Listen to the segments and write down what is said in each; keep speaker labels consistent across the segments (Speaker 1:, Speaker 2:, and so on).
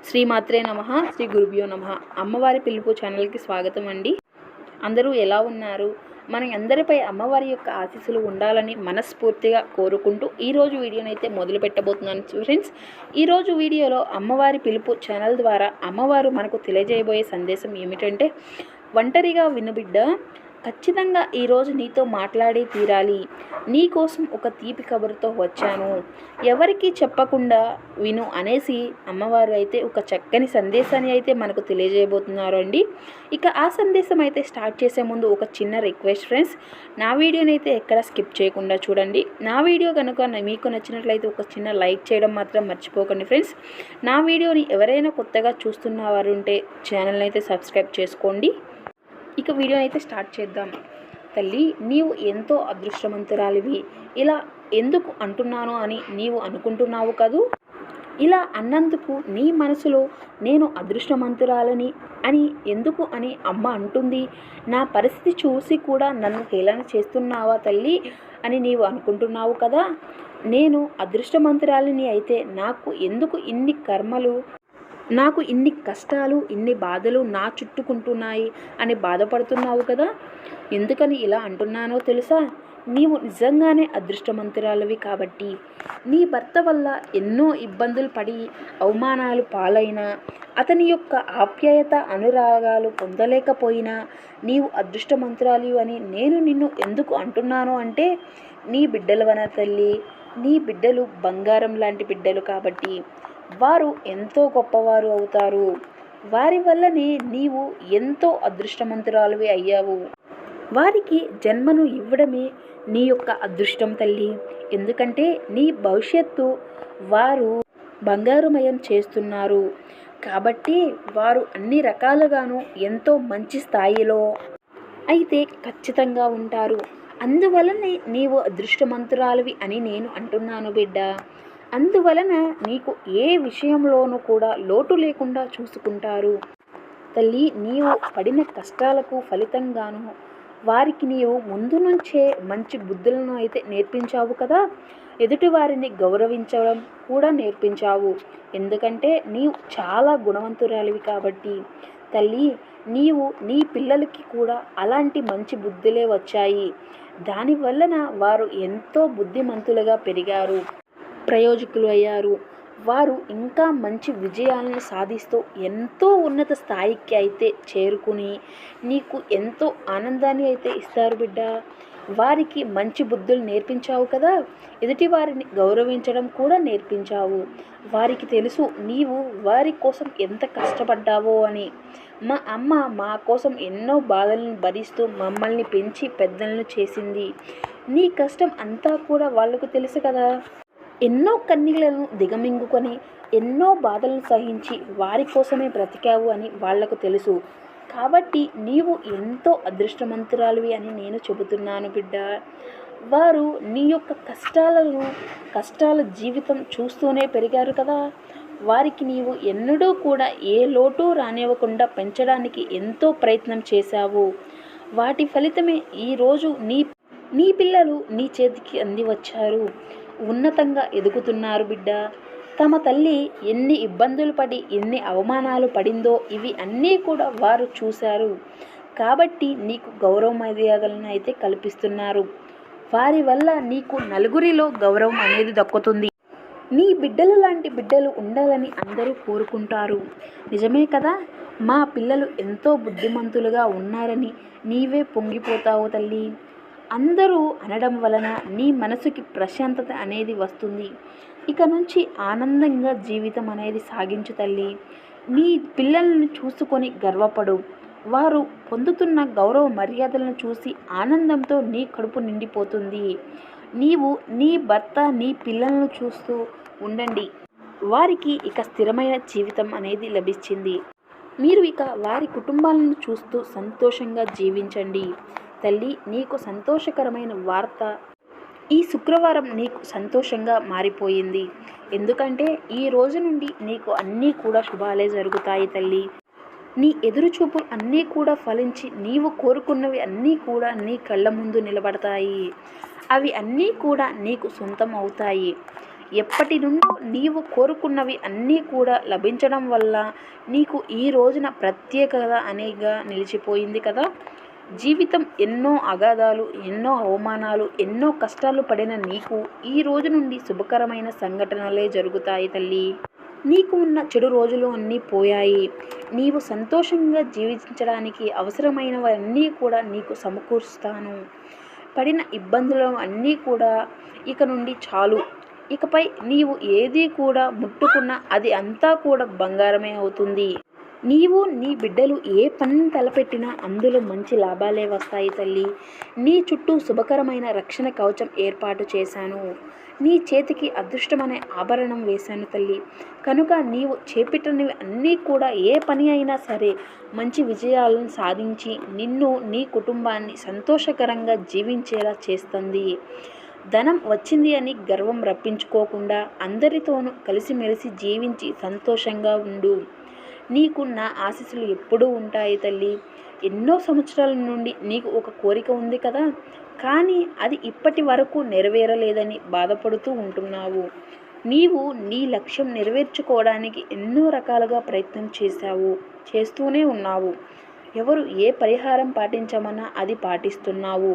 Speaker 1: శ్రీమాత్రే నమః. శ్రీ గురుభ్యో నమః. అమ్మవారి పిలుపు ఛానల్కి స్వాగతం అండి. అందరూ ఎలా ఉన్నారు? మన అందరిపై అమ్మవారి యొక్క ఆశీస్సులు ఉండాలని మనస్ఫూర్తిగా కోరుకుంటూ ఈరోజు వీడియోనైతే మొదలు పెట్టబోతున్నాను ఫ్రెండ్స్. ఈరోజు వీడియోలో అమ్మవారి పిలుపు ఛానల్ ద్వారా అమ్మవారు మనకు తెలియజేయబోయే సందేశం ఏమిటంటే, ఒంటరిగా వినుబిడ్డ, ఖచ్చితంగా ఈరోజు నీతో మాట్లాడి తీరాలి. నీకోసం ఒక తీపి కబురుతో వచ్చాను, ఎవరికి చెప్పకుండా విను అనేసి అమ్మవారు అయితే ఒక చక్కని సందేశాన్ని అయితే మనకు తెలియజేయబోతున్నారు అండి. ఇక ఆ సందేశం అయితే స్టార్ట్ చేసే ముందు ఒక చిన్న రిక్వెస్ట్ ఫ్రెండ్స్, నా వీడియోని అయితే ఎక్కడ స్కిప్ చేయకుండా చూడండి. నా వీడియో కనుక మీకు నచ్చినట్లయితే ఒక చిన్న లైక్ చేయడం మాత్రం మర్చిపోకండి ఫ్రెండ్స్. నా వీడియోని ఎవరైనా కొత్తగా చూస్తున్న వారు ఉంటే ఛానల్ని అయితే సబ్స్క్రైబ్ చేసుకోండి. ఇక వీడియో అయితే స్టార్ట్ చేద్దాం. తల్లి, నీవు ఎంతో అదృష్టవంతురాలివి. ఇలా ఎందుకు అంటున్నాను అని నీవు అనుకుంటున్నావు కదూ. ఇలా అన్నందుకు నీ మనసులో నేను అదృష్టవంతురాలని అని ఎందుకు అని అమ్మ అంటుంది. నా పరిస్థితి చూసి కూడా నన్ను హేళన చేస్తున్నావా తల్లి అని నీవు అనుకుంటున్నావు కదా. నేను అదృష్టవంతురాలిని అయితే నాకు ఎందుకు ఇన్ని కర్మలు, నాకు ఇన్ని కష్టాలు, ఇన్ని బాధలు నా చుట్టుకుంటున్నాయి అని బాధపడుతున్నావు కదా. ఎందుకని ఇలా అంటున్నానో తెలుసా? నీవు నిజంగానే అదృష్టవంతురాలివి కాబట్టి. నీ భర్త వల్ల ఎన్నో ఇబ్బందులు పడి అవమానాలు పాలైనా, అతని యొక్క ఆప్యాయత అనురాగాలు పొందలేకపోయినా నీవు అదృష్టవంతురాలి అని నేను నిన్ను ఎందుకు అంటున్నాను అంటే, నీ బిడ్డలవన తల్లి, నీ బిడ్డలు బంగారం లాంటి బిడ్డలు కాబట్టి వారు ఎంతో గొప్పవారు అవుతారు. వారి వల్లనే నీవు ఎంతో అదృష్టవంతురాలివి అయ్యావు. వారికి జన్మను ఇవ్వడమే నీ యొక్క అదృష్టం తల్లి. ఎందుకంటే నీ భవిష్యత్తు వారు బంగారుమయం చేస్తున్నారు కాబట్టి వారు అన్ని రకాలుగాను ఎంతో మంచి స్థాయిలో అయితే ఖచ్చితంగా ఉంటారు. అందువలనే నీవు అదృష్టవంతురాలివి అని నేను అంటున్నాను బిడ్డ. అందువలన నీకు ఏ విషయంలోనూ కూడా లోటు లేకుండా చూసుకుంటారు తల్లి. నీవు పడిన కష్టాలకు ఫలితంగాను వారికి నీవు ముందు నుంచే మంచి బుద్ధులను అయితే నేర్పించావు కదా. ఎదుటి వారిని గౌరవించడం కూడా నేర్పించావు. ఎందుకంటే నీవు చాలా గుణవంతురాలివి కాబట్టి తల్లి, నీవు నీ పిల్లలకి కూడా అలాంటి మంచి బుద్ధులే వచ్చాయి. దానివలన వారు ఎంతో బుద్ధిమంతులుగా పెరిగారు, ప్రయోజకులు అయ్యారు. వారు ఇంకా మంచి విజయాలను సాధిస్తూ ఎంతో ఉన్నత స్థాయికి అయితే చేరుకుని నీకు ఎంతో ఆనందాన్ని అయితే ఇస్తారు బిడ్డ. వారికి మంచి బుద్ధులు నేర్పించావు కదా. ఎదుటి వారిని గౌరవించడం కూడా నేర్పించావు. వారికి తెలుసు నీవు వారి కోసం ఎంత కష్టపడ్డావో అని. మా అమ్మ మా కోసం ఎన్నో బాధలను భరిస్తూ మమ్మల్ని పెంచి పెద్దలను చేసింది. నీ కష్టం అంతా కూడా వాళ్ళకు తెలుసు కదా. ఎన్నో కన్నీళ్లను దిగమింగుకొని ఎన్నో బాధలను సహించి వారి కోసమే బ్రతికావు అని వాళ్లకు తెలుసు. కాబట్టి నీవు ఎంతో అదృష్టవంతురాలివి అని నేను చెబుతున్నాను బిడ్డ. వారు నీ యొక్క కష్టాల జీవితం చూస్తూనే పెరిగారు కదా. వారికి నీవు ఎన్నడూ కూడా ఏ లోటు రానివ్వకుండా పెంచడానికి ఎంతో ప్రయత్నం చేశావు. వాటి ఫలితమే ఈరోజు నీ పిల్లలు నీ చేతికి అంది వచ్చారు. ఉన్నతంగా ఎదుగుతున్నారు బిడ్డ. తమ తల్లి ఎన్ని ఇబ్బందులు పడి ఎన్ని అవమానాలు పడిందో ఇవి అన్నీ కూడా వారు చూశారు. కాబట్టి నీకు గౌరవ మర్యాదలను అయితే కల్పిస్తున్నారు. వారి వల్ల నీకు నలుగురిలో గౌరవం అనేది దక్కుతుంది. నీ బిడ్డలు లాంటి బిడ్డలు ఉండాలని అందరూ కోరుకుంటారు. నిజమే కదా. మా పిల్లలు ఎంతో బుద్ధిమంతులుగా ఉన్నారని నీవే పొంగిపోతావు తల్లి. అందరూ అనడం వలన నీ మనసుకి ప్రశాంతత అనేది వస్తుంది. ఇక నుంచి ఆనందంగా జీవితం అనేది సాగించు తల్లి. నీ పిల్లలను చూసుకొని గర్వపడు. వారు పొందుతున్న గౌరవ మర్యాదలను చూసి ఆనందంతో నీ కడుపు నిండిపోతుంది. నీవు నీ భర్త నీ పిల్లలను చూస్తూ ఉండండి. వారికి ఇక స్థిరమైన జీవితం అనేది లభించింది. మీరు ఇక వారి కుటుంబాలను చూస్తూ సంతోషంగా జీవించండి తల్లి. నీకు సంతోషకరమైన వార్త, ఈ శుక్రవారం నీకు సంతోషంగా మారిపోయింది. ఎందుకంటే ఈ రోజు నుండి నీకు అన్నీ కూడా శుభాలే జరుగుతాయి తల్లి. నీ ఎదురుచూపులు అన్నీ కూడా ఫలించి నీవు కోరుకున్నవి అన్నీ కూడా నీ కళ్ళ ముందు నిలబడతాయి. అవి అన్నీ కూడా నీకు సొంతం అవుతాయి. ఎప్పటి నుండో నీవు కోరుకున్నవి అన్నీ కూడా లభించడం వల్ల నీకు ఈ రోజున ప్రత్యేకత అనేగా నిలిచిపోయింది కదా. జీవితం ఎన్నో అగాధాలు, ఎన్నో అవమానాలు, ఎన్నో కష్టాలు పడిన నీకు ఈ రోజు నుండి శుభకరమైన సంఘటనలే జరుగుతాయి తల్లి. నీకు ఉన్న చెడు రోజులు అన్నీ పోయాయి. నీవు సంతోషంగా జీవించడానికి అవసరమైనవన్నీ కూడా నీకు సమకూరుస్తాను. పడిన ఇబ్బందులు అన్నీ కూడా ఇక నుండి చాలు. ఇకపై నీవు ఏది కూడా ముట్టుకున్నా అది అంతా కూడా బంగారమే అవుతుంది. నీవు నీ బిడ్డలు ఏ పనిని తలపెట్టినా అందులో మంచి లాభాలే వస్తాయి తల్లి. నీ చుట్టూ శుభకరమైన రక్షణ కవచం ఏర్పాటు చేశాను. నీ చేతికి అదృష్టమనే ఆభరణం వేశాను తల్లి. కనుక నీవు చేపట్టినవి అన్నీ కూడా ఏ పని అయినా సరే మంచి విజయాలను సాధించి నిన్ను, నీ కుటుంబాన్ని సంతోషకరంగా జీవించేలా చేస్తుంది. ధనం వచ్చింది అని గర్వం రప్పించుకోకుండా అందరితోనూ కలిసిమెలిసి జీవించి సంతోషంగా ఉండు. నీకు నా ఆశీస్సులు ఎప్పుడూ ఉంటాయి తల్లి. ఎన్నో సంవత్సరాల నుండి నీకు ఒక కోరిక ఉంది కదా, కానీ అది ఇప్పటి వరకు నెరవేరలేదని బాధపడుతూ ఉంటున్నావు. నీవు నీ లక్ష్యం నెరవేర్చుకోవడానికి ఎన్నో రకాలుగా ప్రయత్నం చేస్తూనే ఉన్నావు. ఎవరు ఏ పరిహారం పాటించమన్నా అది పాటిస్తున్నావు.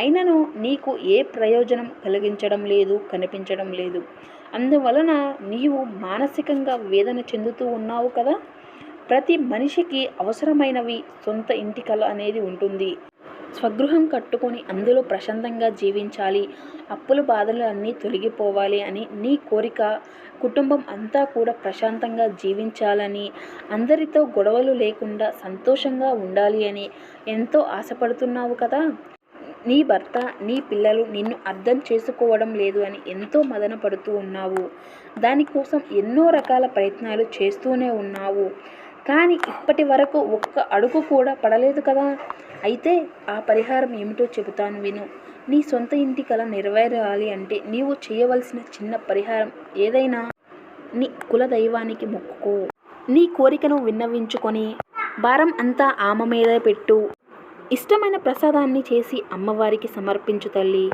Speaker 1: అయినను నీకు ఏ ప్రయోజనం కనిపించడం లేదు. అందువలన నీవు మానసికంగా వేదన చెందుతూ ఉన్నావు కదా. ప్రతి మనిషికి అవసరమైనవి సొంత ఇంటి కల అనేది ఉంటుంది. స్వగృహం కట్టుకొని అందులో ప్రశాంతంగా జీవించాలి, అప్పుల బాధలు అన్నీ తొలగిపోవాలి అని నీ కోరిక. కుటుంబం అంతా కూడా ప్రశాంతంగా జీవించాలని, అందరితో గొడవలు లేకుండా సంతోషంగా ఉండాలి అని ఎంతో ఆశపడుతున్నావు కదా. నీ భర్త, నీ పిల్లలు నిన్ను అర్థం చేసుకోవడం లేదు అని ఎంతో మదన పడుతూ ఉన్నావు. దానికోసం ఎన్నో రకాల ప్రయత్నాలు చేస్తూనే ఉన్నావు. కానీ ఇప్పటి వరకు ఒక్క అడుగు కూడా పడలేదు కదా. అయితే ఆ పరిహారం ఏమిటో చెబుతాను విను. నీ సొంత ఇంటి కల నెరవేరాలి అంటే నీవు చేయవలసిన చిన్న పరిహారం ఏదైనా నీ కులదైవానికి మొక్కుకో. నీ కోరికను విన్నవించుకొని భారం అంతా ఆమె మీద పెట్టు. ఇష్టమైన ప్రసాదాన్ని చేసి అమ్మవారికి సమర్పించు తల్లి.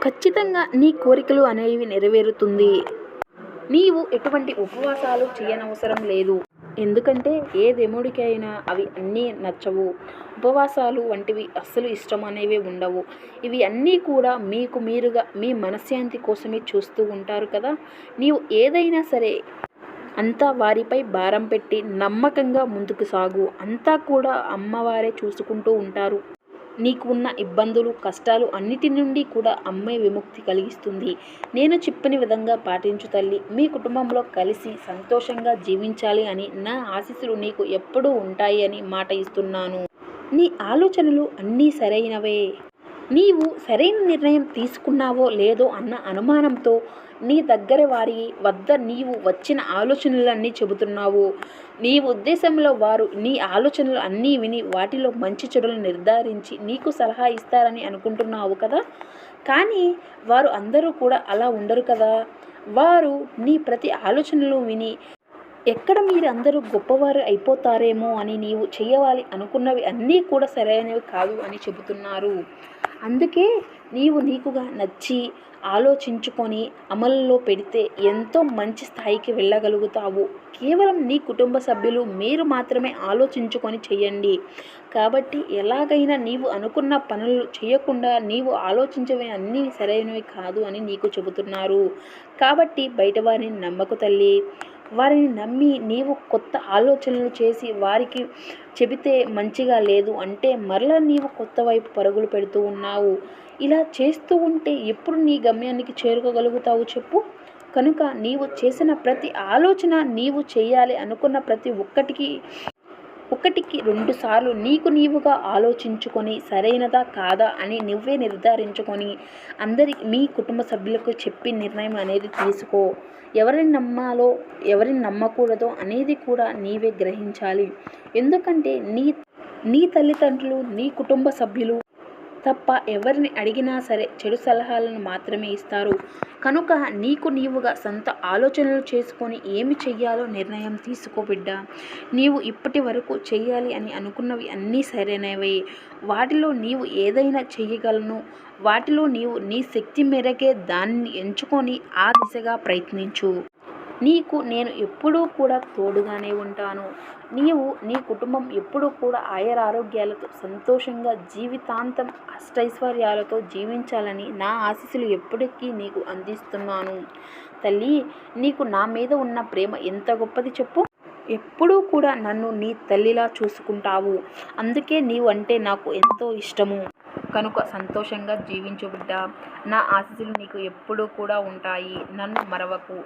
Speaker 1: ఖచ్చితంగా నీ కోరికలు అనేవి నెరవేరుతుంది. నీవు ఎటువంటి ఉపవాసాలు చేయనవసరం లేదు. ఎందుకంటే ఏ దేవుడికైనా అవి అన్నీ నచ్చవు. ఉపవాసాలు వంటివి అస్సలు ఇష్టం అనేవి ఉండవు. ఇవి అన్నీ కూడా మీకు మీరుగా మీ మనశ్శాంతి కోసమే చూస్తూ ఉంటారు కదా. నీవు ఏదైనా సరే అంతా వారిపై భారం పెట్టి నమ్మకంగా ముందుకు సాగు. అంతా కూడా అమ్మవారే చూసుకుంటూ ఉంటారు. నీకు ఉన్న ఇబ్బందులు, కష్టాలు అన్నిటి నుండి కూడా అమ్మే విముక్తి కలిగిస్తుంది. నేను చెప్పిన విధంగా పాటించు తల్లి. మీ కుటుంబంలో కలిసి సంతోషంగా జీవించాలి అని నా ఆశీస్సులు నీకు ఎప్పుడూ ఉంటాయి అని మాట ఇస్తున్నాను. నీ ఆలోచనలు అన్నీ సరైనవే. నీవు సరైన నిర్ణయం తీసుకున్నావో లేదో అన్న అనుమానంతో నీ దగ్గర వారి వద్ద నీవు వచ్చిన ఆలోచనలన్నీ చెబుతున్నావు. నీ ఉద్దేశంలో వారు నీ ఆలోచనలు అన్నీ విని వాటిలో మంచి చెడులు నిర్ధారించి నీకు సలహా ఇస్తారని అనుకుంటున్నావు కదా. కానీ వారు అందరూ కూడా అలా ఉండరు కదా. వారు నీ ప్రతి ఆలోచనలు విని ఎక్కడ మీరందరూ గొప్పవారు అయిపోతారేమో అని నీవు చేయవాలి అనుకున్నవి అన్నీ కూడా సరైనవి కాదు అని చెబుతున్నారు. అందుకే నీకుగా నచ్చి ఆలోచించుకొని అమలులో పెడితే ఎంతో మంచి స్థాయికి వెళ్ళగలుగుతావు. కేవలం నీ కుటుంబ సభ్యులు మీరు మాత్రమే ఆలోచించుకొని చేయండి. కాబట్టి ఎలాగైనా నీవు అనుకున్న పనులు చేయకుండా నీవు ఆలోచించవి అన్నీ సరైనవి కాదు అని నీకు చెబుతున్నారు. కాబట్టి బయట వారిని నమ్మకు తల్లి. వారిని నమ్మి నీవు కొత్త ఆలోచనలు చేసి వారికి చెబితే మంచిగా లేదు అంటే మరలా నీవు కొత్త వైపు పరుగులు పెడుతూ ఉన్నావు. ఇలా చేస్తూ ఉంటే ఎప్పుడు నీ గమ్యానికి చేరుకోగలుగుతావు చెప్పు. కనుక నీవు చేసిన ప్రతి ఆలోచన, నీవు చేయాలి అనుకున్న ప్రతి ఒక్కటికి 2 సార్లు నీవుగా ఆలోచించుకొని సరైనదా కాదా అని నువ్వే నిర్ధారించుకొని మీ కుటుంబ సభ్యులకు చెప్పి నిర్ణయం అనేది తీసుకో. ఎవరిని నమ్మాలో ఎవరిని నమ్మకూడదో అనేది కూడా నీవే గ్రహించాలి. ఎందుకంటే నీ తల్లిదండ్రులు, నీ కుటుంబ సభ్యులు తప్ప ఎవరిని అడిగినా సరే చెడు సలహాలను మాత్రమే ఇస్తారు. కనుక నీకు నీవుగా సొంత ఆలోచనలు చేసుకొని ఏమి చెయ్యాలో నిర్ణయం తీసుకో బిడ్డ. నీవు ఇప్పటి వరకు చెయ్యాలి అని అనుకున్నవి అన్నీ సరైనవే. వాటిలో నీవు ఏదైనా చెయ్యగలను. వాటిలో నీవు నీ శక్తి మేరకే దాన్ని ఎంచుకొని ఆ దిశగా ప్రయత్నించు. నీకు నేను ఎప్పుడూ కూడా తోడుగానే ఉంటాను. నీవు నీ కుటుంబం ఎప్పుడూ కూడా ఆయురారోగ్యాలతో సంతోషంగా జీవితాంతం అష్టైశ్వర్యాలతో జీవించాలని నా ఆశీస్సులు ఎప్పటికీ నీకు అందిస్తున్నాను. తల్లి, నీకు నా మీద ఉన్న ప్రేమ ఎంత గొప్పది చెప్పు. ఎప్పుడూ కూడా నన్ను నీ తల్లిలా చూసుకుంటావు. అందుకే నీవు అంటే నాకు ఎంతో ఇష్టము. కనుక సంతోషంగా జీవించు బిడ్డ. నా ఆశీస్సులు నీకు ఎప్పుడూ కూడా ఉంటాయి. నన్ను మరవకు.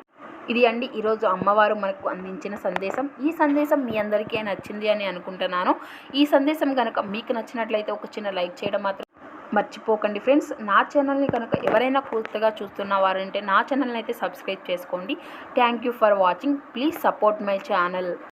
Speaker 1: ఇది అండి ఈరోజు అమ్మవారు మనకు అందించిన సందేశం. ఈ సందేశం మీ అందరికీ నచ్చింది అని అనుకుంటున్నాను. ఈ సందేశం కనుక మీకు నచ్చినట్లయితే ఒక చిన్న లైక్ చేయడం మాత్రం మర్చిపోకండి ఫ్రెండ్స్. నా ఛానల్ని కనుక ఎవరైనా కొత్తగా చూస్తున్న వారంటే నా ఛానల్ని అయితే సబ్స్క్రైబ్ చేసుకోండి. Thank you for watching. Please support my channel.